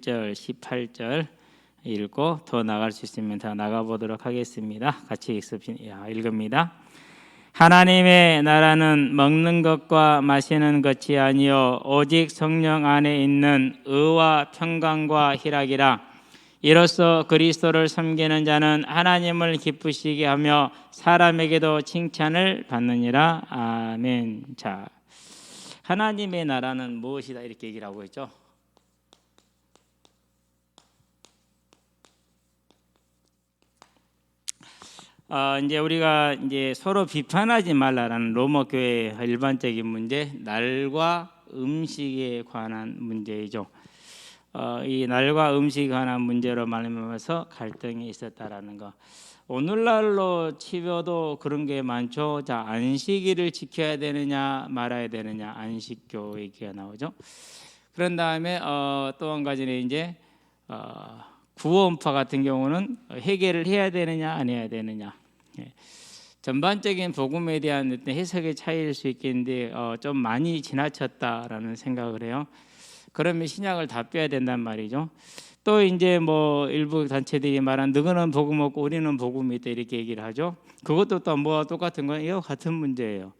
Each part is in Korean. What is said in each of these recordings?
17절, 18절 읽고 더 나갈 수 있으면 더 나가보도록 하겠습니다. 같이 읽습니다. 하나님의 나라는 먹는 것과 마시는 것이 아니요 오직 성령 안에 있는 의와 평강과 희락이라. 이로써 그리스도를 섬기는 자는 하나님을 기쁘시게 하며 사람에게도 칭찬을 받느니라. 아멘. 자, 하나님의 나라는 무엇이다 이렇게 얘기를 하고 있죠. 이제 우리가 이제 서로 비판하지 말라라는 로마 교회의 일반적인 문제, 날과 음식에 관한 문제이죠. 이 날과 음식에 관한 문제로 말미암아서 갈등이 있었다라는 거. 오늘날로 치벼도 그런 게 많죠. 자, 안식일을 지켜야 되느냐 말아야 되느냐 안식교 얘기가 나오죠. 그런 다음에 또 한 가지는 이제 구원파 같은 경우는 회개를 해야 되느냐 안 해야 되느냐. 전반적인 복음에 대한 해석의 차이일 수 있겠는데 좀 많이 지나쳤다라는 생각을 해요. 그러면 신약을 다 빼야 된단 말이죠. 또 이제 뭐 일부 단체들이 말한 너희는 복음 없고 우리는 복음이 있다 이렇게 얘기를 하죠. 그것도 또 뭐와 똑같은 거예요? 같은 문제예요.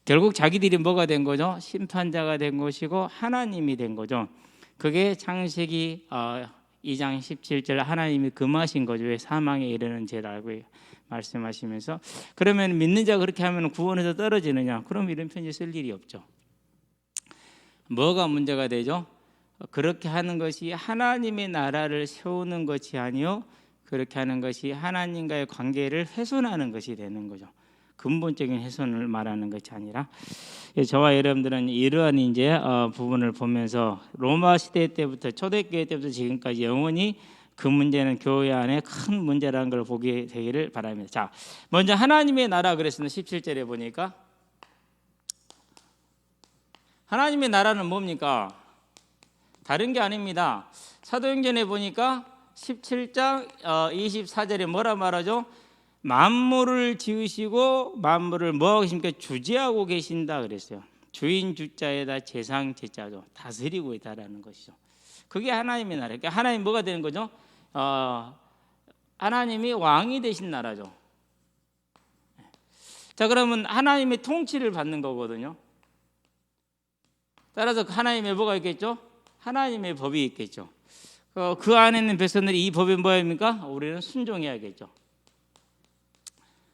결국 자기들이 뭐가 된 거죠? 심판자가 된 것이고 하나님이 된 거죠. 그게 창세기 2장 17절 하나님이 금하신 거죠. 왜 사망에 이르는 죄를 알고 말씀하시면서 그러면 믿는 자가 그렇게 하면 구원에서 떨어지느냐? 그럼 이런 편지 쓸 일이 없죠. 뭐가 문제가 되죠? 그렇게 하는 것이 하나님의 나라를 세우는 것이 아니요 그렇게 하는 것이 하나님과의 관계를 훼손하는 것이 되는 거죠. 근본적인 훼손을 말하는 것이 아니라 저와 여러분들은 이러한 이제 부분을 보면서 로마 시대 때부터 초대교회 때부터 지금까지 영원히 그 문제는 교회 안에 큰 문제라는 걸 보게 되기를 바랍니다. 자, 먼저 하나님의 나라 그랬습니다. 17절에 보니까 하나님의 나라는 뭡니까? 다른 게 아닙니다. 사도행전에 보니까 17장 24절에 뭐라 말하죠? 만물을 지으시고 만물을 뭐하고 계십니까? 주재하고 계신다 그랬어요. 주인 주자에다 재상 제자죠. 다스리고 있다라는 것이죠. 그게 하나님의 나라. 그러니까 하나님 뭐가 되는 거죠? 하나님이 왕이 되신 나라죠. 자, 그러면 하나님의 통치를 받는 거거든요. 따라서 하나님의 뭐가 있겠죠? 하나님의 법이 있겠죠. 그 안에 있는 백성들이 이 법이 뭐입니까? 우리는 순종해야겠죠.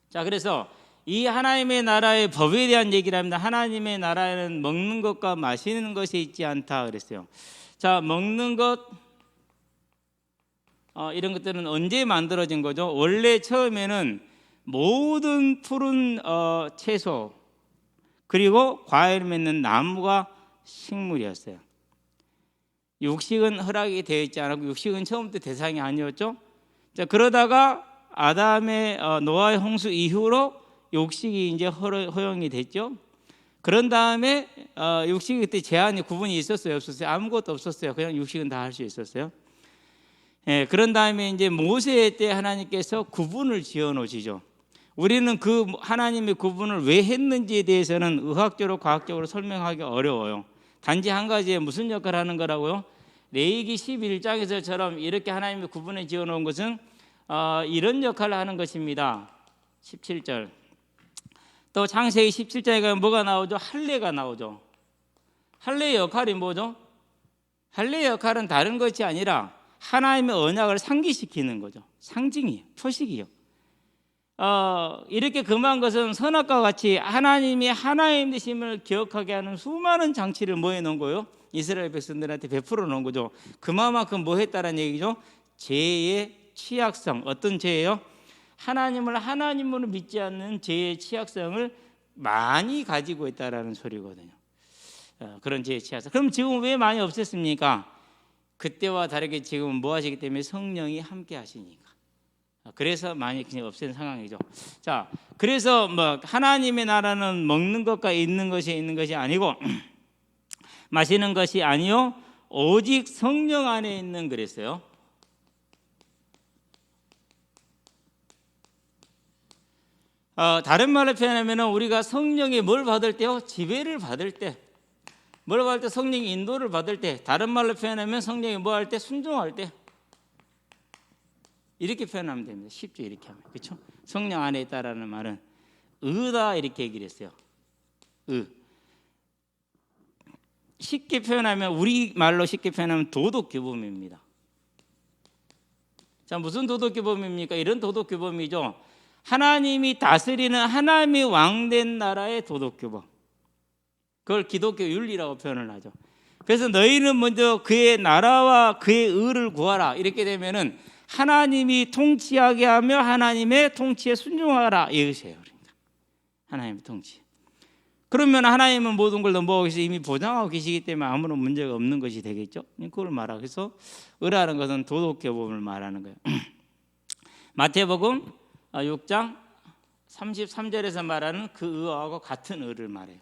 자, 그래서 이 하나님의 나라의 법에 대한 얘기를 합니다. 하나님의 나라에는 먹는 것과 마시는 것이 있지 않다 그랬어요. 자, 먹는 것 이런 것들은 언제 만들어진 거죠? 원래 처음에는 모든 푸른 채소 그리고 과일 맺는 나무가 식물이었어요. 육식은 허락이 되어 있지 않았고 육식은 처음부터 대상이 아니었죠. 자, 그러다가 아담의 노아의 홍수 이후로 육식이 이제 허용이 됐죠. 그런 다음에 육식이 그때 제한이 구분이 있었어요, 없었어요? 아무것도 없었어요. 그냥 육식은 다 할 수 있었어요. 예, 그런 다음에 이제 모세 때 하나님께서 구분을 지어 놓으시죠. 우리는 그 하나님의 구분을 왜 했는지에 대해서는 의학적으로 과학적으로 설명하기 어려워요. 단지 한 가지에 무슨 역할을 하는 거라고요? 레위기 11장에서처럼 이렇게 하나님의 구분을 지어 놓은 것은 이런 역할을 하는 것입니다. 17절. 또 창세기 17장에 가면 뭐가 나오죠? 할례가 나오죠. 할례의 역할이 뭐죠? 할례의 역할은 다른 것이 아니라 하나님의 언약을 상기시키는 거죠. 상징이에요. 표식이에요. 이렇게 금한 것은 선악과 같이 하나님이 하나님 되심을 기억하게 하는 수많은 장치를 뭐 해놓은 거예요? 이스라엘 백성들한테 베풀어 놓은 거죠. 그만큼 뭐 했다는 얘기죠? 죄의 취약성. 어떤 죄예요? 하나님을 하나님으로 믿지 않는 죄의 취약성을 많이 가지고 있다라는 소리거든요. 그런 죄의 취약성. 그럼 지금 왜 많이 없앴습니까? 그때와 다르게 지금은 뭐 하시기 때문에 성령이 함께 하시니까. 그래서 많이 그냥 없앤 상황이죠. 자, 그래서 뭐 하나님의 나라는 먹는 것과 있는 것이 아니고 마시는 것이 아니요 오직 성령 안에 있는 그랬어요. 다른 말로 표현하면 우리가 성령의 뭘 받을 때요? 지배를 받을 때. 뭐라고 할 때 성령이 인도를 받을 때, 다른 말로 표현하면 성령이 뭐 할 때? 순종할 때. 이렇게 표현하면 됩니다. 쉽죠, 이렇게 하면. 그렇죠? 성령 안에 있다라는 말은 의다 이렇게 얘기를 했어요. 쉽게 표현하면, 우리 말로 쉽게 표현하면 도덕규범입니다. 자, 무슨 도덕규범입니까? 이런 도덕규범이죠. 하나님이 다스리는 하나님이 왕된 나라의 도덕규범. 그걸 기독교 윤리라고 표현을 하죠. 그래서 너희는 먼저 그의 나라와 그의 의를 구하라. 이렇게 되면은 하나님이 통치하게 하며 하나님의 통치에 순종하라, 이것이에요. 그러니까 하나님의 통치. 그러면 하나님은 모든 걸 넘보고 계시 이미 보장하고 계시기 때문에 아무런 문제가 없는 것이 되겠죠. 그걸 말하고, 그래서 의라는 것은 도덕교범을 말하는 거예요. 마태복음 6장 33절에서 말하는 그 의하고 같은 의를 말해요.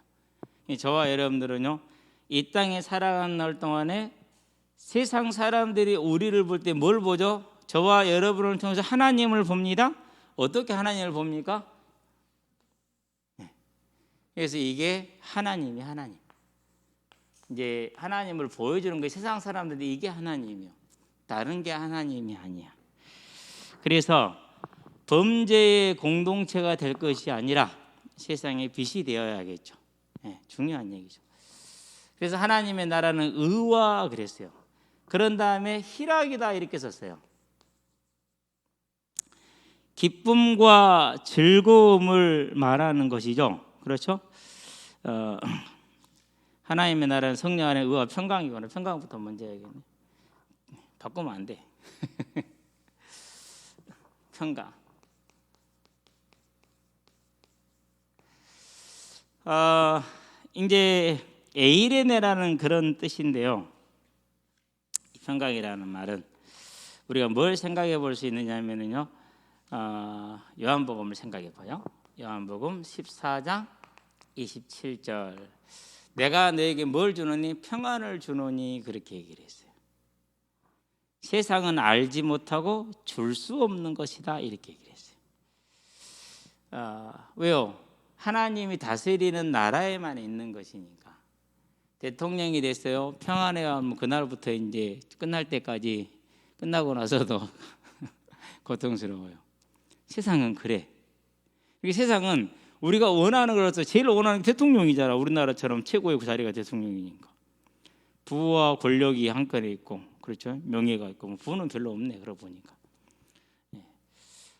저와 여러분들은요, 이 땅에 살아가는 날 동안에 세상 사람들이 우리를 볼 때 뭘 보죠? 저와 여러분을 통해서 하나님을 봅니다. 어떻게 하나님을 봅니까? 그래서 이게 하나님. 이제 하나님을 보여주는 게, 세상 사람들이 이게 하나님이요, 다른 게 하나님이 아니야. 그래서 범죄의 공동체가 될 것이 아니라 세상의 빛이 되어야겠죠. 중요한 얘기죠. 그래서 하나님의 나라는 의와 그랬어요. 그런 다음에 희락이다 이렇게 썼어요. 기쁨과 즐거움을 말하는 것이죠. 그렇죠? 하나님의 나라는 성령 안에 의와 평강이거나, 평강부터 먼저 해야겠네. 바꾸면 안 돼. 평강. 이제 에이레네라는 그런 뜻인데요. 평강이라는 말은 우리가 뭘 생각해 볼 수 있느냐면요, 요한복음을 생각해 봐요. 요한복음 14장 27절. 내가 너에게 뭘 주노니? 평안을 주노니, 그렇게 얘기를 했어요. 세상은 알지 못하고 줄 수 없는 것이다, 이렇게 얘기를 했어요. 왜요? 하나님이 다스리는 나라에만 있는 것이니까. 대통령이 됐어요. 평안에 가면 그날부터 이제 끝날 때까지, 끝나고 나서도 고통스러워요. 세상은 그래. 이 세상은 우리가 원하는 거라서 제일 원하는 게 대통령이잖아. 우리나라처럼 최고의 그 자리가 대통령이니까. 부와 권력이 한켠에 있고, 그렇죠? 명예가 있고, 뭐 부는 별로 없네, 그러고 보니까.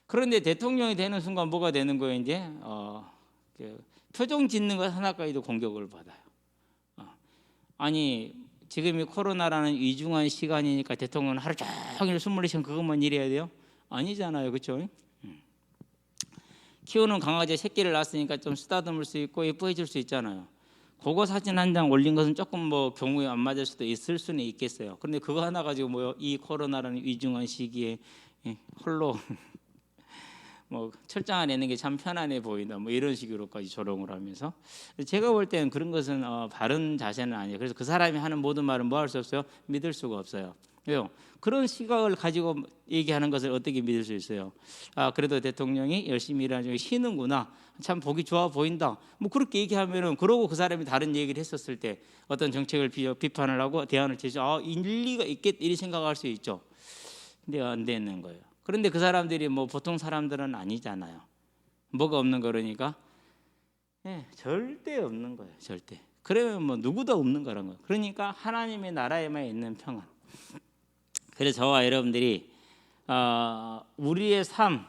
그런데 대통령이 되는 순간 뭐가 되는 거예요? 이제 표정 짓는 것 하나까지도 공격을 받아요. 아니, 지금이 코로나라는 위중한 시간이니까 대통령은 하루 종일 24시간 그것만 일해야 돼요? 아니잖아요, 그렇죠? 키우는 강아지 새끼를 낳았으니까 좀 쓰다듬을 수 있고 예뻐해줄 수 있잖아요. 그거 사진 한 장 올린 것은 조금 뭐 경우에 안 맞을 수도 있을 수는 있겠어요. 그런데 그거 하나 가지고 뭐요, 이 코로나라는 위중한 시기에 홀로 뭐 철장 안에 있는 게 참 편안해 보인다, 뭐 이런 식으로까지 조롱을 하면서, 제가 볼 때는 그런 것은 바른 자세는 아니에요. 그래서 그 사람이 하는 모든 말은 뭐 할 수 없어요? 믿을 수가 없어요. 왜요? 그런 시각을 가지고 얘기하는 것을 어떻게 믿을 수 있어요? 그래도 대통령이 열심히 일하는 중에 쉬는구나, 참 보기 좋아 보인다, 뭐 그렇게 얘기하면은, 그러고 그 사람이 다른 얘기를 했었을 때 어떤 정책을 비판을 하고 대안을 제시하고 일리가 있겠, 이렇게 생각할 수 있죠. 근데 안 되는 거예요. 그런데 그 사람들이 뭐 보통 사람들은 아니잖아요. 뭐가 없는 거니까? 절대 없는 거예요. 절대. 그러면 뭐 누구도 없는 거란 거예요. 그러니까 하나님의 나라에만 있는 평안. 그래서 저와 여러분들이 우리의 삶,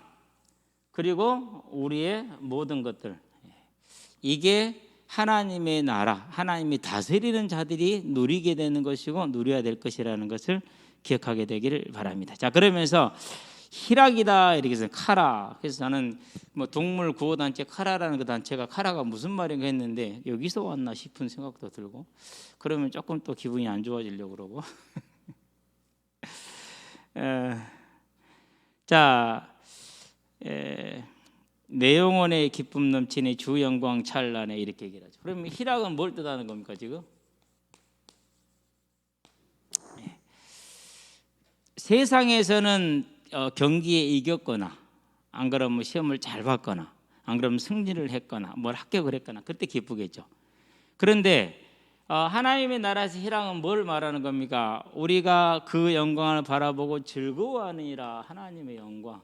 그리고 우리의 모든 것들, 이게 하나님의 나라, 하나님이 다스리는 자들이 누리게 되는 것이고 누려야 될 것이라는 것을 기억하게 되기를 바랍니다. 자, 그러면서 희락이다 이렇게 해서 카라. 그래서 저는 뭐 동물 구호 단체 카라라는 그 단체가 카라가 무슨 말인가 했는데 여기서 왔나 싶은 생각도 들고, 그러면 조금 또 기분이 안 좋아지려고 그러고. 자, 내 영혼의 기쁨 넘치니 주 영광 찬란해, 이렇게 얘기를 하죠. 그러면 희락은 뭘 뜻하는 겁니까 지금? 세상에서는 경기에 이겼거나, 안 그러면 시험을 잘 봤거나, 안 그러면 승리를 했거나, 뭘 합격을 했거나, 그때 기쁘겠죠. 그런데 하나님의 나라에서 희락은 뭘 말하는 겁니까? 우리가 그 영광을 바라보고 즐거워하느니라. 하나님의 영광.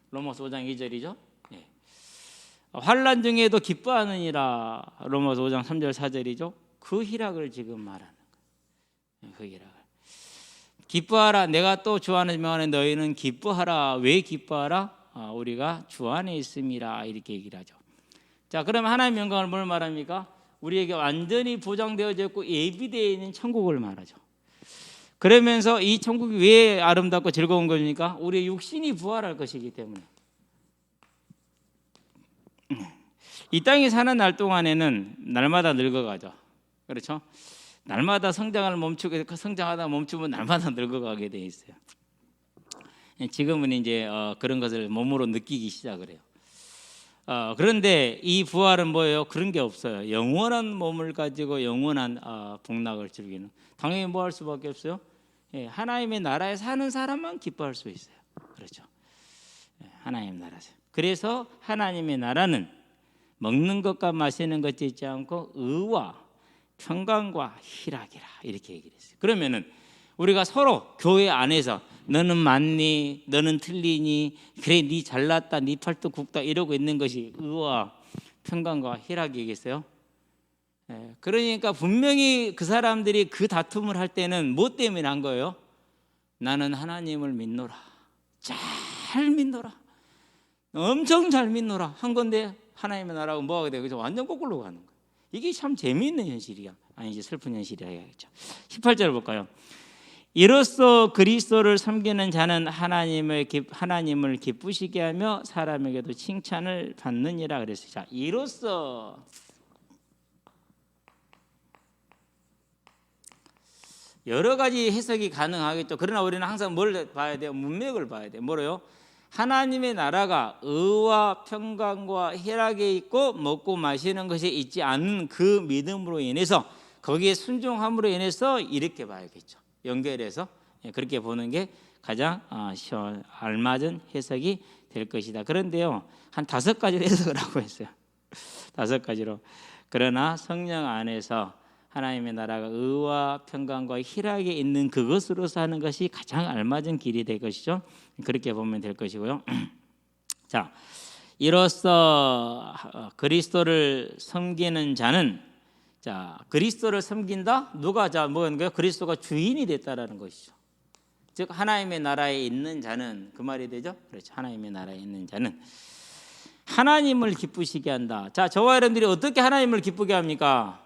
로마서 5장 2절이죠. 네. 환난 중에도 기뻐하느니라. 로마서 5장 3절 4절이죠. 그 희락을 지금 말하는 거예요. 그 희락을. 기뻐하라. 내가 또 주 안에 명하는 너희는 기뻐하라. 왜 기뻐하라? 우리가 주 안에 있음이라. 이렇게 얘기를 하죠. 자, 그러면 하나님의 영광을 뭘 말합니까? 우리에게 완전히 보장되어져 있고 예비되어 있는 천국을 말하죠. 그러면서 이 천국이 왜 아름답고 즐거운 겁니까? 우리의 육신이 부활할 것이기 때문에. 이 땅에 사는 날 동안에는 날마다 늙어가죠. 그렇죠? 날마다 성장을 멈추고 성장하다 멈추면 날마다 늙어가게 돼 있어요. 지금은 이제 그런 것을 몸으로 느끼기 시작을 해요. 그런데 이 부활은 뭐예요? 그런 게 없어요. 영원한 몸을 가지고 영원한 복락을 즐기는. 당연히 뭐 할 수밖에 없어요? 하나님의 나라에 사는 사람만 기뻐할 수 있어요. 그렇죠? 하나님 나라에서. 그래서 하나님의 나라는 먹는 것과 마시는 것 있지 않고 의와 평강과 희락이라 이렇게 얘기를 했어요. 그러면은 우리가 서로 교회 안에서 너는 맞니? 너는 틀리니? 그래 네 잘났다, 네 팔뚝 굽다 이러고 있는 것이 의와 평강과 희락이겠어요? 그러니까 분명히 그 사람들이 그 다툼을 할 때는 뭐 때문에 한 거예요? 나는 하나님을 믿노라. 잘 믿노라. 엄청 잘 믿노라 한 건데 하나님의 나라하고 뭐하게 되고 그죠? 완전 거꾸로 가는 거예요. 이게 참 재미있는 현실이야. 아니지 슬픈 현실이라 해야겠죠. 18절 볼까요? 이로써 그리스도를 섬기는 자는 하나님을 기쁘시게 하며 사람에게도 칭찬을 받느니라 그랬어요. 자, 이로써 여러 가지 해석이 가능하겠죠. 그러나 우리는 항상 뭘 봐야 돼요? 문맥을 봐야 돼요. 뭐래요? 하나님의 나라가 의와 평강과 희락에 있고 먹고 마시는 것이 있지 않은 그 믿음으로 인해서 거기에 순종함으로 인해서 이렇게 봐야겠죠. 연결해서 그렇게 보는 게 가장 알맞은 해석이 될 것이다. 그런데요, 한 5가지로 해석을 하고 있어요. 5가지로. 그러나 성령 안에서 하나님의 나라가 의와 평강과 희락에 있는 그것으로 사는 것이 가장 알맞은 길이 될 것이죠. 그렇게 보면 될 것이고요. 자, 이로써 그리스도를 섬기는 자는 자, 그리스도를 섬긴다? 누가 뭐는 거예요? 그리스도가 주인이 됐다라는 것이죠. 즉 하나님의 나라에 있는 자는 그 말이 되죠? 그렇죠. 하나님의 나라에 있는 자는 하나님을 기쁘시게 한다. 자, 저와 여러분들이 어떻게 하나님을 기쁘게 합니까?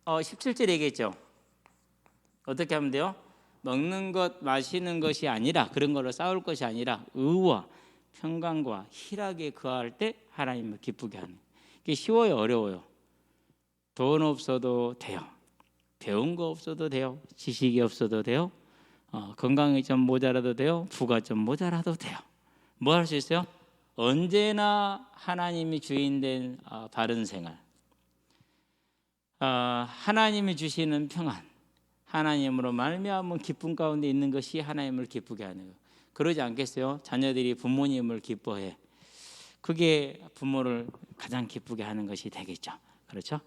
17절 얘기했죠. 어떻게 하면 돼요? 먹는 것, 마시는 것이 아니라 그런 걸로 싸울 것이 아니라 의와 평강과 희락에 거할 때 하나님을 기쁘게 하는. 이게 쉬워요, 어려워요? 돈 없어도 돼요. 배운 거 없어도 돼요. 지식이 없어도 돼요. 건강이 좀 모자라도 돼요. 부가 좀 모자라도 돼요. 뭐 할 수 있어요? 언제나 하나님이 주인된 바른 생활. 하나님이 주시는 평안, 하나님으로 말미암은 기쁨 가운데 있는 것이 하나님을 기쁘게 하는 것. 그러지 않겠어요? 자녀들이 부모님을 기뻐해. 그게 부모를 가장 기쁘게 하는 것이 되겠죠. 그렇죠?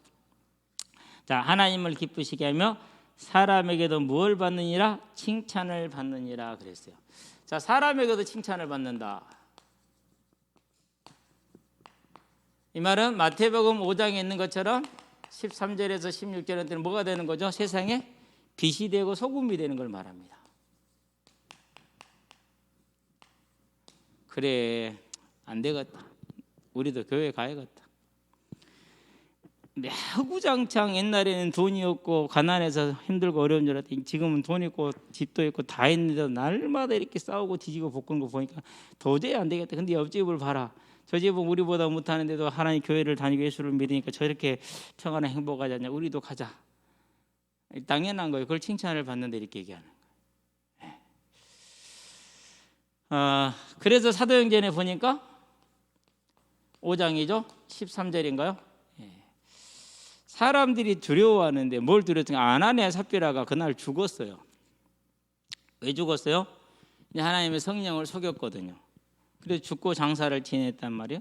자, 하나님을 기쁘시게 하며 사람에게도 무엇을 받느니라? 칭찬을 받느니라 그랬어요. 자, 사람에게도 칭찬을 받는다. 이 말은 마태복음 5장에 있는 것처럼 13절에서 16절에는 뭐가 되는 거죠? 세상에 빛이 되고 소금이 되는 걸 말합니다. 그래, 안 되겠다. 우리도 교회 가야겠다. 매구장창 옛날에는 돈이 없고 가난해서 힘들고 어려운 줄 알았더니 지금은 돈 있고 집도 있고 다 있는데 날마다 이렇게 싸우고 뒤지고 볶는 거 보니까 도저히 안 되겠다. 근데 옆집을 봐라. 저 집은 우리보다 못하는데도 하나님 교회를 다니고 예수를 믿으니까 저렇게 평안한 행복하지 않냐. 우리도 가자. 당연한 거예요. 그걸 칭찬을 받는데 이렇게 얘기하는 거예요. 그래서 사도행전에 보니까 5장이죠. 13절인가요? 사람들이 두려워하는데 뭘 두려웠더니 아나니아 삽비라가 그날 죽었어요. 왜 죽었어요? 하나님의 성령을 속였거든요. 그래서 죽고 장사를 지냈단 말이에요.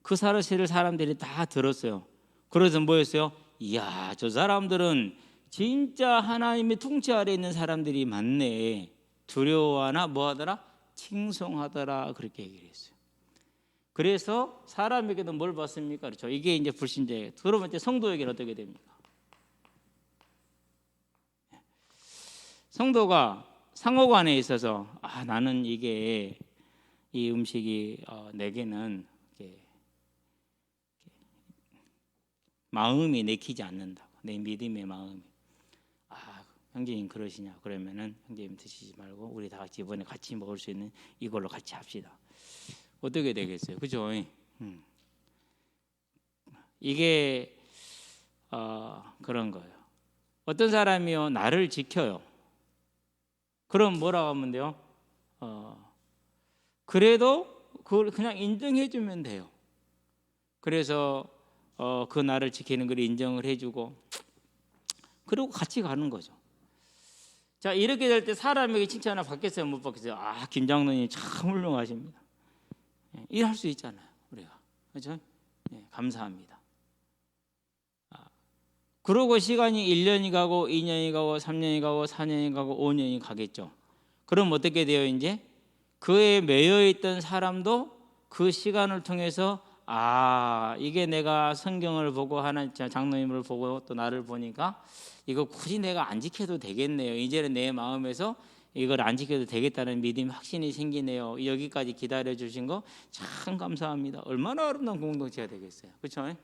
그 사실을 사람들이 다 들었어요. 그래서 뭐였어요? 이야, 저 사람들은 진짜 하나님의 통치 아래 있는 사람들이 많네. 두려워하나 뭐하더라? 칭송하더라. 그렇게 얘기를 했어요. 그래서 사람에게도 뭘 받습니까? 그렇죠. 이게 이제 불신자예요. 그러면 이제 성도에게는 어떻게 됩니까? 성도가 상호간에 있어서 나는 이게 이 음식이 내게는 마음이 내키지 않는다. 내 믿음의 마음이. 형제님 그러시냐? 그러면은 형제님 드시지 말고 우리 다 같이 이번에 같이 먹을 수 있는 이걸로 같이 합시다. 어떻게 되겠어요? 그죠? 이게 그런 거예요. 어떤 사람이요 나를 지켜요. 그럼 뭐라고 하면 돼요? 그래도 그걸 그냥 인정해 주면 돼요. 그래서 그 나를 지키는 걸 인정을 해주고 그리고 같이 가는 거죠. 자, 이렇게 될 때 사람에게 칭찬을 받겠어요? 못 받겠어요? 김 장로님 참 훌륭하십니다. 일할 수 있잖아요, 우리가. 그렇죠? 감사합니다. 그러고 시간이 1년이 가고 2년이 가고 3년이 가고 4년이 가고 5년이 가겠죠. 그럼 어떻게 돼요? 이제 그에 매여 있던 사람도 그 시간을 통해서 이게 내가 성경을 보고 하나님 장로님을 보고 또 나를 보니까 이거 굳이 내가 안 지켜도 되겠네요. 이제는 내 마음에서 이걸 안 지켜도 되겠다는 믿음 확신이 생기네요. 여기까지 기다려 주신 거 참 감사합니다. 얼마나 아름다운 공동체가 되겠어요. 그렇죠?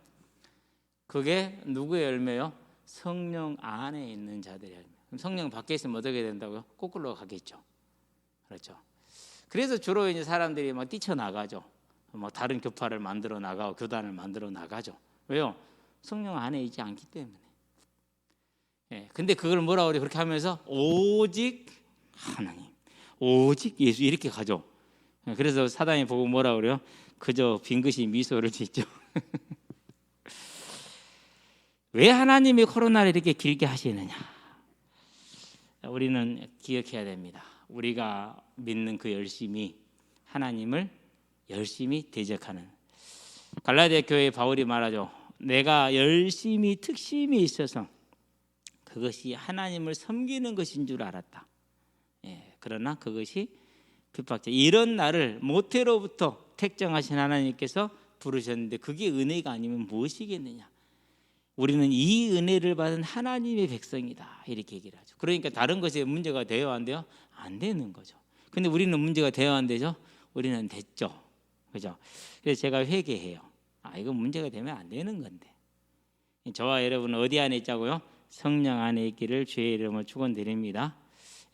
그게 누구의 열매요? 성령 안에 있는 자들의 열매. 그럼 성령 밖에 있으면 어떻게 된다고요? 거꾸로 가겠죠. 그렇죠. 그래서 주로 이제 사람들이 막 뛰쳐나가죠. 뭐 다른 교파를 만들어 나가고 교단을 만들어 나가죠. 왜요? 성령 안에 있지 않기 때문에. 근데 그걸 뭐라고 그래? 그렇게 하면서 오직 하나님, 오직 예수 이렇게 가죠. 그래서 사단이 보고 뭐라고 그래요? 그저 빙긋이 미소를 짓죠. 왜 하나님이 코로나를 이렇게 길게 하시느냐? 우리는 기억해야 됩니다. 우리가 믿는 그 열심이 하나님을 열심히 대적하는. 갈라디아 교회 바울이 말하죠. 내가 열심히 특심이 있어서 그것이 하나님을 섬기는 것인 줄 알았다. 그러나 그것이 핍박자. 이런 나를 모태로부터 택정하신 하나님께서 부르셨는데 그게 은혜가 아니면 무엇이겠느냐? 우리는 이 은혜를 받은 하나님의 백성이다. 이렇게 얘기를 하죠. 그러니까 다른 것에 문제가 돼요, 안 돼요? 안 되는 거죠. 근데 우리는 문제가 돼요, 안 되죠? 우리는 됐죠. 그죠? 그래서 제가 회개해요. 이거 문제가 되면 안 되는 건데. 저와 여러분은 어디 안에 있자고요? 성령 안에 있기를 주의 이름으로 축원드립니다.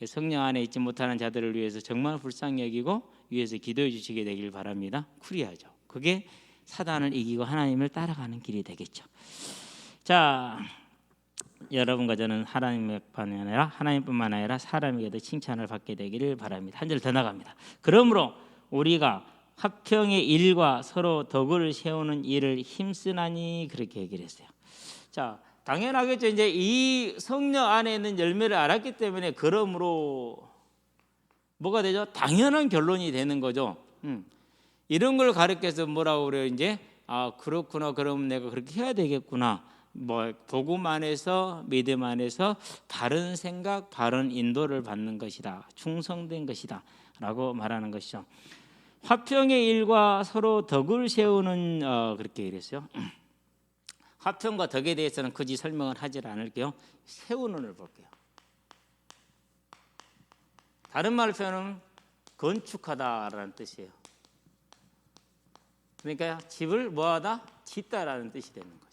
성령 안에 있지 못하는 자들을 위해서 정말 불쌍히 여기고 위해서 기도해 주시게 되길 바랍니다. 쿨이하죠. 그게 사단을 이기고 하나님을 따라가는 길이 되겠죠. 자, 여러분과 저는 하나님뿐만 아니라 사람에게도 칭찬을 받게 되기를 바랍니다. 한 절 더 나갑니다. 그러므로 우리가 화평의 일과 서로 덕을 세우는 일을 힘쓰나니 그렇게 얘기를 했어요. 자, 당연하겠죠. 이제 이 성령 안에 있는 열매를 알았기 때문에 그러므로 뭐가 되죠? 당연한 결론이 되는 거죠. 이런 걸 가르쳐서 뭐라고 그래요? 이제 그렇구나. 그럼 내가 그렇게 해야 되겠구나. 뭐 복음 안에서 믿음 안에서 바른 생각, 바른 인도를 받는 것이다. 충성된 것이다라고 말하는 것이죠. 화평의 일과 서로 덕을 세우는 그렇게 얘기했어요. 화평과 덕에 대해서는 굳이 설명을 하지 않을게요. 세우는을 볼게요. 다른 말로 표현하면 건축하다라는 뜻이에요. 그러니까 집을 뭐하다? 짓다라는 뜻이 되는 거죠.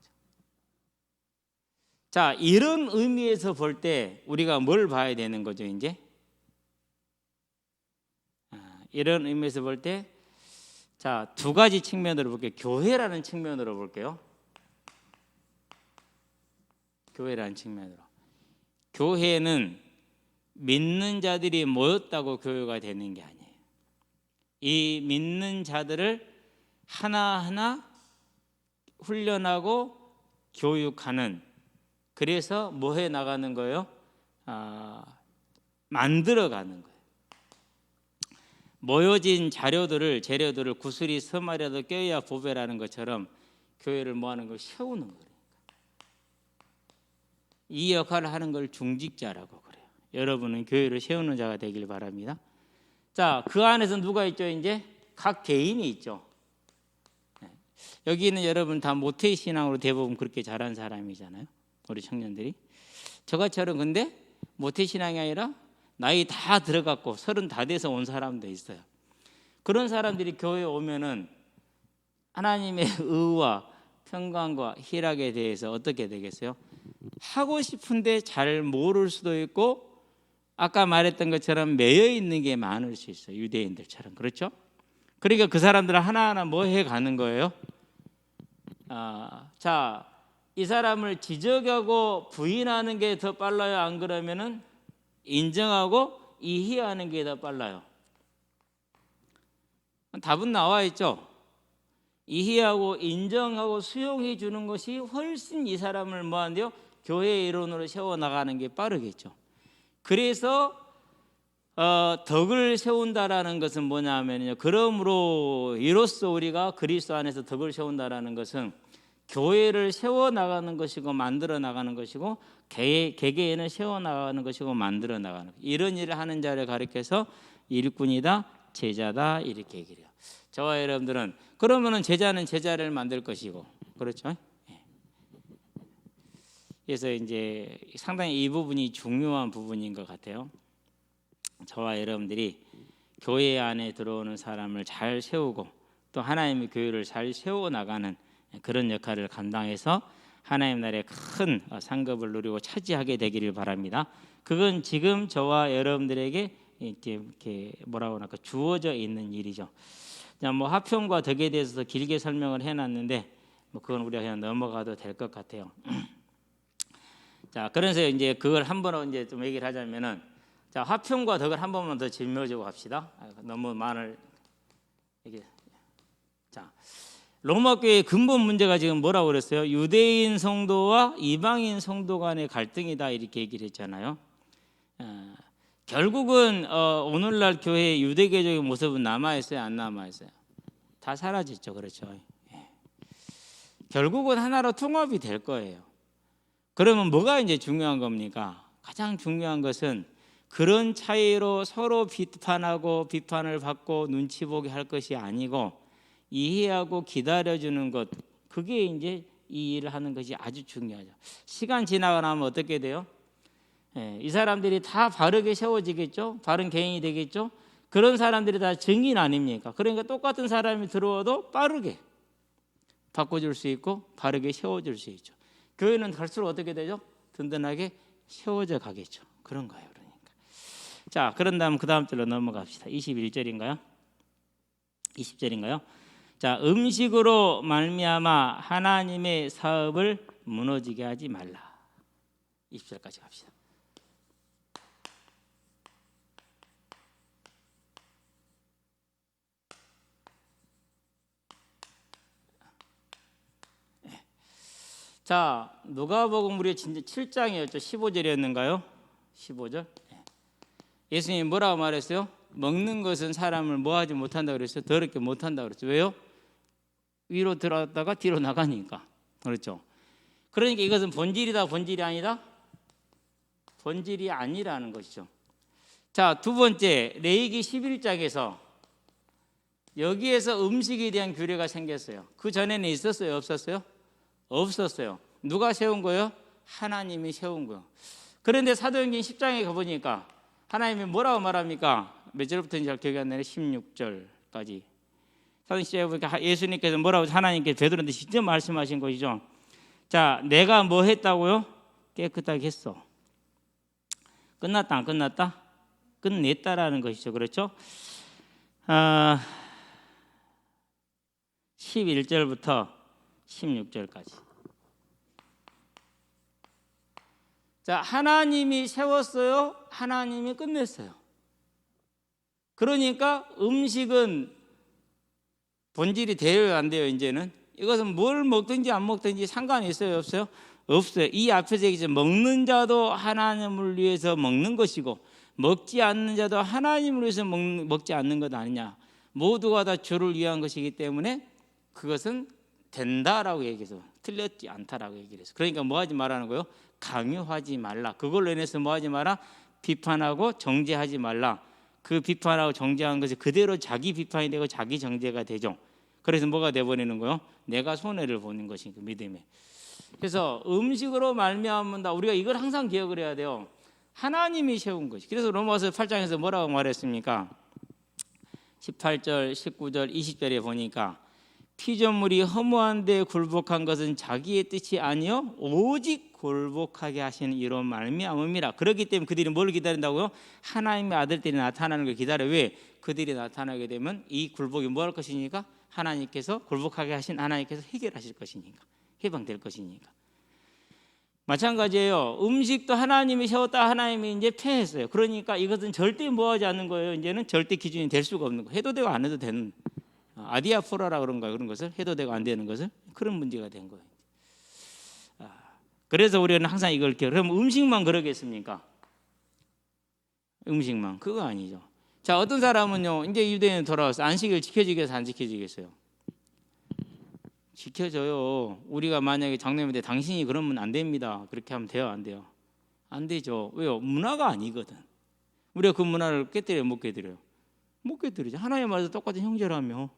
자, 이런 의미에서 볼 때 우리가 뭘 봐야 되는 거죠, 이제? 이런 의미에서 볼 때, 자, 두 가지 측면으로 볼게요. 교회라는 측면으로 볼게요. 교회라는 측면으로. 교회는 믿는 자들이 모였다고 교회가 되는 게 아니에요. 이 믿는 자들을 하나하나 훈련하고 교육하는, 그래서 뭐 해 나가는 거예요? 만들어가는 거예요. 모여진 재료들을 구슬이 서말이라도 껴야 보배라는 것처럼 교회를 뭐하는 걸 세우는 거예요. 이 역할을 하는 걸 중직자라고 그래요. 여러분은 교회를 세우는 자가 되길 바랍니다. 자, 그 안에서 누가 있죠? 이제 각 개인이 있죠. 여기 있는 여러분 다 모태 신앙으로 대부분 그렇게 자란 사람이잖아요. 우리 청년들이. 저같이는 근데 모태 신앙이 아니라 나이 다 들어갔고 30 다 돼서 온 사람도 있어요. 그런 사람들이 교회에 오면은 하나님의 의와 평강과 희락에 대해서 어떻게 되겠어요? 하고 싶은데 잘 모를 수도 있고 아까 말했던 것처럼 매여 있는 게 많을 수 있어요. 유대인들처럼. 그렇죠? 그러니까 그 사람들은 하나하나 뭐 해가는 거예요? 자, 이 사람을 지적하고 부인하는 게 더 빨라요? 안 그러면은 인정하고 이해하는 게 더 빨라요? 답은 나와 있죠. 이해하고 인정하고 수용해 주는 것이 훨씬 이 사람을 뭐한대요? 교회의 일원으로 세워나가는 게 빠르겠죠. 그래서 덕을 세운다라는 것은 뭐냐면요, 그러므로 이로써 우리가 그리스도 안에서 덕을 세운다라는 것은 교회를 세워나가는 것이고 만들어 나가는 것이고 개개인을 세워나가는 것이고 만들어 나가는 것. 이런 일을 하는 자를 가리켜서 일꾼이다, 제자다 이렇게 얘기를 해요. 저와 여러분들은 그러면은 제자는 제자를 만들 것이고, 그렇죠? 그래서 이제 상당히 이 부분이 중요한 부분인 것 같아요. 저와 여러분들이 교회 안에 들어오는 사람을 잘 세우고 또 하나님의 교회를 잘 세워나가는 그런 역할을 감당해서 하나님 나라의 큰 상급을 누리고 차지하게 되기를 바랍니다. 그건 지금 저와 여러분들에게 이렇게 뭐라고 할까 주어져 있는 일이죠. 뭐 화평과 덕에 대해서 길게 설명을 해놨는데 뭐 그건 우리가 그냥 넘어가도 될 것 같아요. 자, 그래서 이제 그걸 한번 이제 좀 얘기를 하자면은, 자, 화평과 덕을 한 번만 더 짊어지고 갑시다. 너무 많을 이게. 자, 로마 교회의 근본 문제가 지금 뭐라고 그랬어요? 유대인 성도와 이방인 성도 간의 갈등이다 이렇게 얘기를 했잖아요. 결국은 오늘날 교회의 유대교적인 모습은 남아있어요, 안 남아있어요? 다 사라졌죠, 그렇죠? 결국은 하나로 통합이 될 거예요. 그러면 뭐가 이제 중요한 겁니까? 가장 중요한 것은 그런 차이로 서로 비판하고 비판을 받고 눈치 보게 할 것이 아니고 이해하고 기다려주는 것, 그게 이제 이 일을 하는 것이 아주 중요하죠. 시간 지나고 나면 어떻게 돼요? 이 사람들이 다 바르게 세워지겠죠? 바른 개인이 되겠죠? 그런 사람들이 다 증인 아닙니까? 그러니까 똑같은 사람이 들어와도 빠르게 바꿔줄 수 있고 바르게 세워줄 수 있죠. 교회는 갈수록 어떻게 되죠? 든든하게 세워져 가겠죠. 그런 거예요. 그러니까. 자, 그런 다음 그 다음 절로 넘어갑시다. 21절인가요? 20절인가요? 자, 음식으로 말미암아 하나님의 사업을 무너지게 하지 말라. 20절까지 갑시다. 자, 누가복음 우리 진짜 7장이었죠. 15절이었는가요? 15절. 예수님이 뭐라고 말했어요? 먹는 것은 사람을 뭐하지 못한다고 그랬어요? 더럽게 못한다고 그랬어요. 왜요? 위로 들어갔다가 뒤로 나가니까. 그렇죠. 그러니까 이것은 본질이다, 본질이 아니다? 본질이 아니라는 것이죠. 자, 두 번째, 레위기 11장에서 여기에서 음식에 대한 규례가 생겼어요. 그 전에는 있었어요, 없었어요? 없었어요. 누가 세운 거예요? 하나님이 세운 거예요. 그런데 사도행전 10장에 가보니까 하나님이 뭐라고 말합니까? 몇 절부터인지 잘 기억이 안 나네. 16절까지. 사도행전 10장에 보니까 예수님께서 뭐라고 하나님께 베드로한테 직접 말씀하신 것이죠. 자, 내가 뭐 했다고요? 깨끗하게 했어. 끝났다 안 끝났다? 끝냈다라는 것이죠. 그렇죠? 11절부터 16절까지. 자, 하나님이 세웠어요. 하나님이 끝냈어요. 그러니까 음식은 본질이 돼요, 안 돼요? 이제는 이것은 뭘 먹든지 안 먹든지 상관이 있어요, 없어요? 없어요. 이 앞에서 얘기했죠. 먹는 자도 하나님을 위해서 먹는 것이고 먹지 않는 자도 하나님을 위해서 먹지 않는 것 아니냐. 모두가 다 주를 위한 것이기 때문에 그것은 된다라고 얘기해서 틀렸지 않다라고 얘기를 해서. 그러니까 뭐 하지 말라는 거예요? 강요하지 말라. 그걸로 인해서 뭐 하지 마라? 비판하고 정죄하지 말라. 그 비판하고 정죄한 것이 그대로 자기 비판이 되고 자기 정죄가 되죠. 그래서 뭐가 돼버리는 거예요? 내가 손해를 보는 것이니까 믿음에. 그래서 음식으로 말미암는다. 우리가 이걸 항상 기억을 해야 돼요. 하나님이 세운 것이. 그래서 로마서 8장에서 뭐라고 말했습니까? 18절, 19절, 20절에 보니까 피조물이 허무한 데 굴복한 것은 자기의 뜻이 아니요 오직 굴복하게 하시는 이로 말미암음이라. 그렇기 때문에 그들이 뭘 기다린다고요? 하나님의 아들들이 나타나는 걸 기다려. 왜? 그들이 나타나게 되면 이 굴복이 뭐 할 것이니까? 하나님께서 굴복하게 하신 하나님께서 해결하실 것이니까, 해방될 것이니까. 마찬가지예요. 음식도 하나님이 세웠다. 하나님이 이제 폐했어요. 그러니까 이것은 절대 뭐하지 않는 거예요. 이제는 절대 기준이 될 수가 없는 거예요. 해도 되고 안 해도 되는, 아디아포라라 그런가요? 그런 것을 해도 되고 안 되는 것을, 그런 문제가 된 거예요. 그래서 우리는 항상 이걸 그럼 음식만 그러겠습니까? 음식만 그거 아니죠. 자, 어떤 사람은요, 이제 유대인에 돌아와서 안식일 지켜지겠어요, 안 지켜지겠어요? 지켜져요. 우리가 만약에 장로님한테 당신이 그러면 안 됩니다, 그렇게 하면 돼요, 안 돼요? 안 되죠. 왜요? 문화가 아니거든. 우리가 그 문화를 깨뜨려요, 못 깨뜨려요? 못 깨뜨리죠. 하나님 말에서 똑같은 형제라며.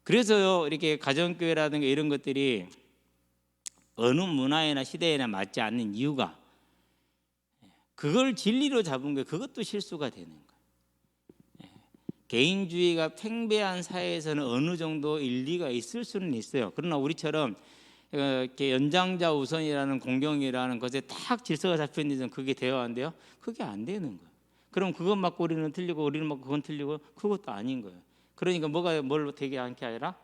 그래서요, 이렇게 가정교회라든가 이런 것들이 어느 문화에나 시대에나 맞지 않는 이유가, 그걸 진리로 잡은 거예요. 그것도 실수가 되는 거예요. 개인주의가 팽배한 사회에서는 어느 정도 일리가 있을 수는 있어요. 그러나 우리처럼 이렇게 연장자 우선이라는 공경이라는 것에 딱 질서가 잡혀있는 데는 그게 되어야 한대요. 그게 안 되는 거예요. 그럼 그것 맞고 우리는 틀리고 우리는 맞고 그건 틀리고, 그것도 아닌 거예요. 그러니까 뭐가 뭘 되게 않게 아니라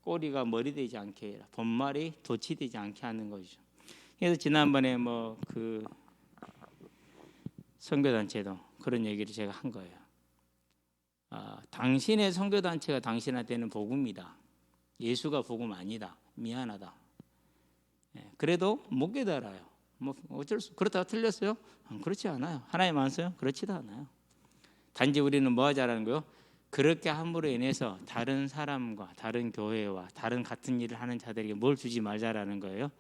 꼬리가 머리 되지 않게 해라. 본말이 돛이 되지 않게 하는 것이죠. 그래서 지난번에 그 선교단체도 그런 얘기를 제가 한 거예요. 당신의 선교단체가 당신한테는 복음이다. 예수가 복음 아니다. 미안하다. 그래도 못 깨달아요. 뭐 어쩔 수, 그렇다고 틀렸어요? 그렇지 않아요. 하나님 안 써요? 그렇지도 않아요. 단지 우리는 뭐 하자라는 거예요? 그렇게 함으로 인해서 다른 사람과 다른 교회와 다른 같은 일을 하는 자들에게 뭘 주지 말자라는 거예요.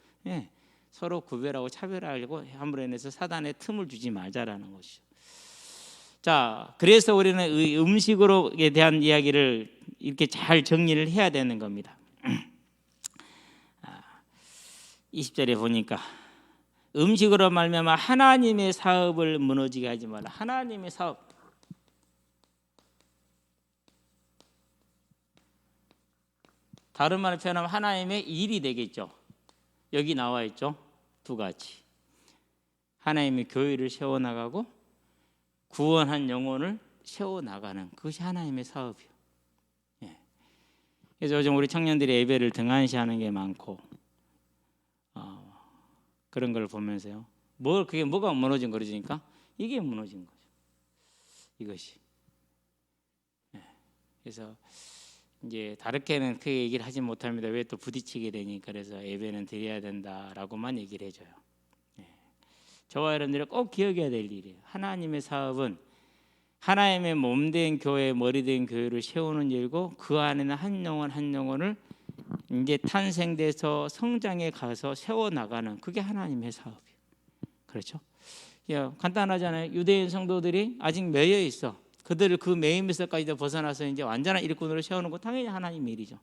서로 구별하고 차별하려고 함으로 인해서 사단의 틈을 주지 말자라는 것이죠. 자, 그래서 우리는 음식으로에 대한 이야기를 이렇게 잘 정리를 해야 되는 겁니다. 20절에 보니까 음식으로 말미암아 하나님의 사업을 무너지게 하지 마라. 하나님의 사업. 다른 말로 표현하면 하나님의 일이 되겠죠. 여기 나와 있죠. 두 가지. 하나님의 교회를 세워나가고 구원한 영혼을 세워나가는, 그것이 하나님의 사업이에요. 그래서 요즘 우리 청년들이 예배를 등한시하는 게 많고 그런 걸 보면서요, 그게 뭐가 무너진 거지니까 이게 무너진 거죠. 이것이. 그래서 이제 다르게는 크게 얘기를 하지 못합니다. 왜 또 부딪히게 되니까. 그래서 예배는 드려야 된다라고만 얘기를 해줘요. 저와 여러분들이 꼭 기억해야 될 일이에요. 하나님의 사업은 하나님의 몸된 교회, 머리된 교회를 세우는 일이고, 그 안에는 한 영혼 한 영혼을 이제 탄생돼서 성장해 가서 세워나가는, 그게 하나님의 사업이에요. 그렇죠? 간단하잖아요. 유대인 성도들이 아직 매여 있어. 그들을 그 매임에서까지 벗어나서 이제 완전한 일꾼으로 세우는 거 당연히 하나님의 일이죠.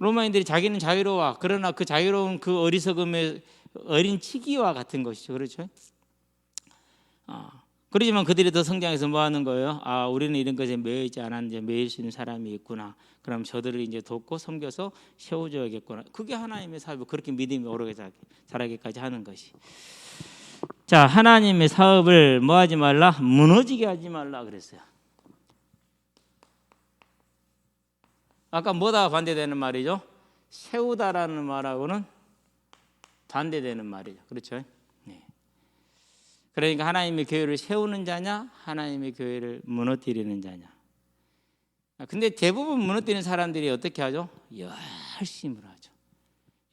로마인들이 자기는 자유로워. 그러나 그 자유로운 그 어리석음의 어린 치기와 같은 것이죠. 그렇죠? 그러지만 그들이 더 성장해서 뭐 하는 거예요? 우리는 이런 것에 매여 있지 않았는데 매일 수 있는 사람이 있구나. 그럼 저들을 이제 돕고 섬겨서 세워줘야겠구나. 그게 하나님의 사업이고, 그렇게 믿음이 오르게 자라기까지 하는 것이. 자, 하나님의 사업을 뭐 하지 말라? 무너지게 하지 말라 그랬어요. 아까 뭐다 반대되는 말이죠? 세우다라는 말하고는 반대되는 말이죠. 그렇죠? 그러니까 하나님의 교회를 세우는 자냐, 하나님의 교회를 무너뜨리는 자냐. 근데 대부분 무너뜨리는 사람들이 어떻게 하죠? 열심을 하죠.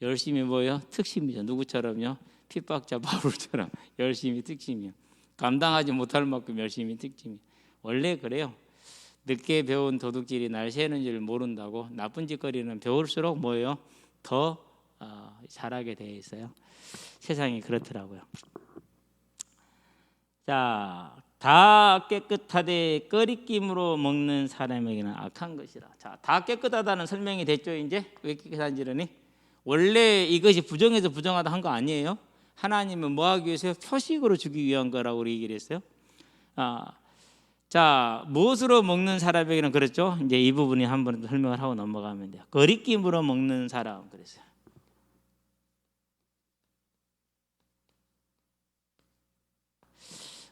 열심히 뭐예요? 특심이죠. 누구처럼요? 핍박자 바울처럼 열심히 특심이요. 감당하지 못할 만큼 열심히 특심이. 원래 그래요. 늦게 배운 도둑질이 날 새는 줄 모른다고. 나쁜 짓거리는 배울수록 뭐예요? 더 잘하게 되어 있어요. 세상이 그렇더라고요. 자, 다 깨끗하되 꺼리낌으로 먹는 사람에게는 악한 것이라. 자, 다 깨끗하다는 설명이 됐죠. 이제 왜 깨끗한지는 원래 이것이 부정해서 부정하다 한 거 아니에요. 하나님은 뭐 하기 위해서? 표식으로 주기 위한 거라고 우리 얘기를 했어요. 자, 무엇으로 먹는 사람에게는 그랬죠. 이제 이 부분이 한번 설명을 하고 넘어가면 돼요. 거리낌으로 먹는 사람 그랬어요.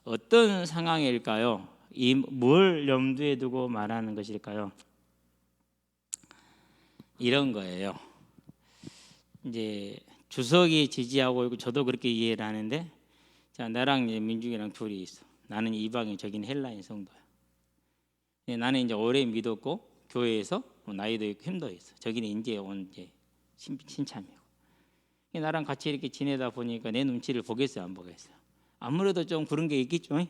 어떤 상황일까요? 뭘 염두에 두고 말하는 것일까요? 이런 거예요. 이제 주석이 지지하고 있고 저도 그렇게 이해를 하는데, 자, 나랑 이제 민중이랑 둘이 있어. 나는 이방인, 저기는 헬라인 성도야. 나는 이제 오래 믿었고 교회에서 나이도 있고 힘도 있어. 저기는 이제 신참이고. 나랑 같이 이렇게 지내다 보니까 내 눈치를 보겠어요, 안 보겠어요? 아무래도 좀 그런 게 있겠죠.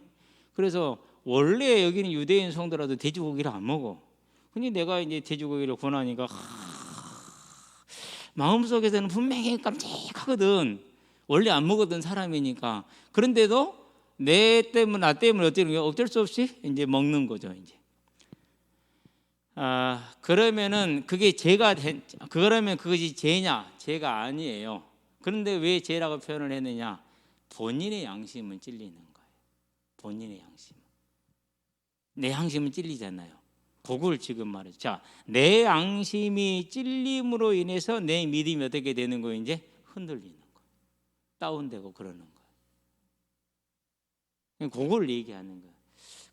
그래서 원래 여기는 유대인 성도라도 돼지고기를 안 먹어. 근데 내가 이제 돼지고기를 권하니까 마음속에서는 분명히 깜찍하거든. 원래 안 먹었던 사람이니까. 그런데도 나 때문에 어쩔 수 없이 이제 먹는 거죠. 이제. 그러면은 그러면 그것이 죄냐? 죄가 아니에요. 그런데 왜 죄라고 표현을 했느냐? 본인의 양심은 찔리는 거예요. 본인의 양심. 내 양심은 찔리잖아요. 그걸 지금 말이죠. 자, 내 양심이 찔림으로 인해서 내 믿음이 어떻게 되는 거예요? 이제 흔들리는 거예요. 다운되고 그러는 거예요. 그걸 얘기하는 거예요.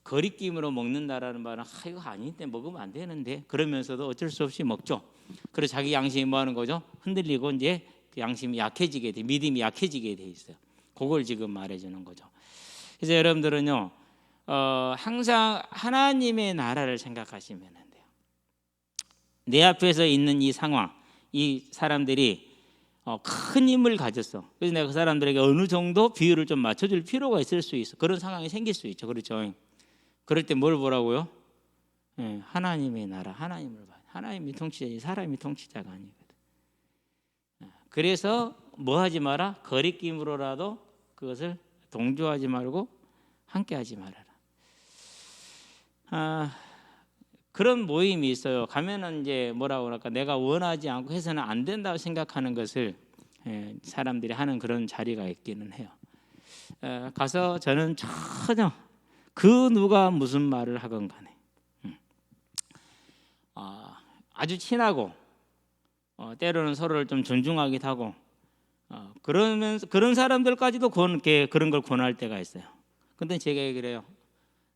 거리낌으로 먹는다라는 말은 이거 아닌데 먹으면 안 되는데 그러면서도 어쩔 수 없이 먹죠. 그래서 자기 양심이 뭐 하는 거죠? 흔들리고 이제 양심이 약해지게 돼, 믿음이 약해지게 돼 있어요. 그걸 지금 말해주는 거죠. 그래서 여러분들은요, 항상 하나님의 나라를 생각하시면 돼요. 내 앞에서 있는 이 상황, 이 사람들이 큰 힘을 가졌어. 그래서 내가 그 사람들에게 어느 정도 비율을 좀 맞춰줄 필요가 있을 수 있어. 그런 상황이 생길 수 있죠. 그렇죠? 그럴 때 뭘 보라고요? 하나님의 나라, 하나님을 봐요. 하나님이 통치자지 사람이 통치자가 아니거든. 그래서 뭐 하지 마라? 거리낌으로라도 그것을 동조하지 말고 함께하지 말아라. 그런 모임이 있어요. 가면은 이제 뭐라고 그럴까? 내가 원하지 않고 해서는 안 된다고 생각하는 것을 사람들이 하는 그런 자리가 있기는 해요. 가서 저는 전혀 그 누가 무슨 말을 하건 간에 아주 친하고 때로는 서로를 좀 존중하기도 하고 그러면서 그런 사람들까지도 그런 걸 권할 때가 있어요. 근데 제가 얘기를 해요.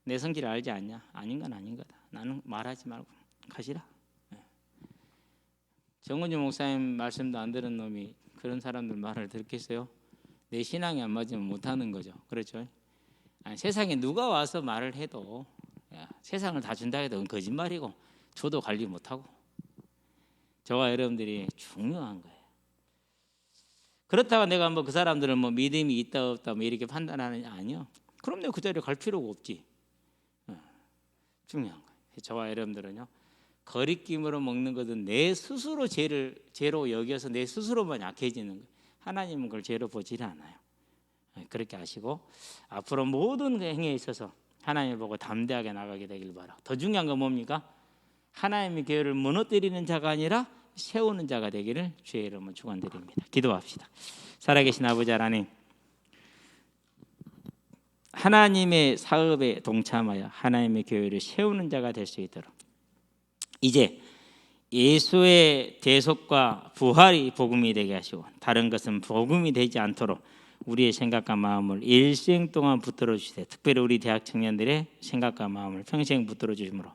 내 성질을 알지 않냐? 아닌 건 아닌 거다. 나는 말하지 말고 가시라. 정은주 목사님 말씀도 안 들은 놈이 그런 사람들 말을 듣겠어요? 내 신앙이 안 맞으면 못하는 거죠. 그렇죠? 세상에 누가 와서 말을 해도 세상을 다 준다 해도 그건 거짓말이고 저도 관리 못하고 저와 여러분들이 중요한 거예요. 그렇다고 내가 뭐 그 사람들은 뭐 믿음이 있다 없다 뭐 이렇게 판단하느냐? 아니요. 그럼 내가 그 자리에 갈 필요가 없지. 중요한 거예요. 저와 여러분들은요, 거리낌으로 먹는 것은 내 스스로 죄로 여겨서 내 스스로만 약해지는 거예요. 하나님은 그걸 죄로 보질 않아요. 그렇게 하시고 앞으로 모든 행위에 있어서 하나님을 보고 담대하게 나가게 되길 바라고. 더 중요한 건 뭡니까? 하나님의 교회를 무너뜨리는 자가 아니라 세우는 자가 되기를 주의 이름으로 축원드립니다. 기도합시다. 살아계신 아버지 하나님, 하나님의 사업에 동참하여 하나님의 교회를 세우는 자가 될 수 있도록 이제 예수의 대속과 부활이 복음이 되게 하시고 다른 것은 복음이 되지 않도록 우리의 생각과 마음을 일생 동안 붙들어 주시되 특별히 우리 대학 청년들의 생각과 마음을 평생 붙들어 주심으로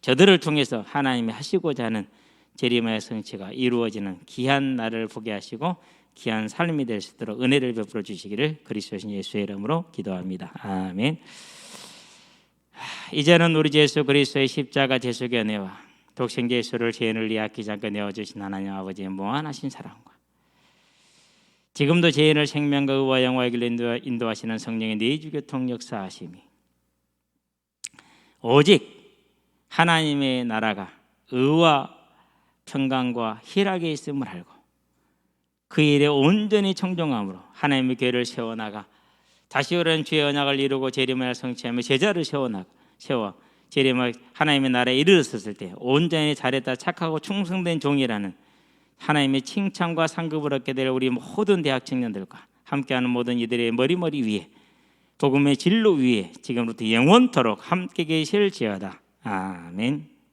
저들을 통해서 하나님이 하시고자 하는 재림의 성취가 이루어지는 귀한 날을 보게 하시고 귀한 삶이 될 수 있도록 은혜를 베풀어 주시기를 그리스도신 예수의 이름으로 기도합니다. 아멘. 이제는 우리 주 예수 그리스도의 십자가 대속의 은혜와 독생자 예수를 죄인을 이해 아끼지 않고 내어주신 하나님 아버지의 무한하신 사랑과 지금도 죄인을 생명과 의와 영화의 길로 인도하시는 성령의 내주교통 역사하심이 오직 하나님의 나라가 의와 평강과 희락에 있음을 알고 그 일에 온전히 청종함으로 하나님의 교회를 세워나가 다시 오는 주의 언약을 이루고 재림을 성취하며 제자를 세워 재림을 하나님의 나라에 이르렀을 때 온전히 잘했다 착하고 충성된 종이라는 하나님의 칭찬과 상급을 얻게 될 우리 모든 대학 청년들과 함께하는 모든 이들의 머리 위에 복음의 진로 위에 지금부터 영원토록 함께 계실지어다. 아멘.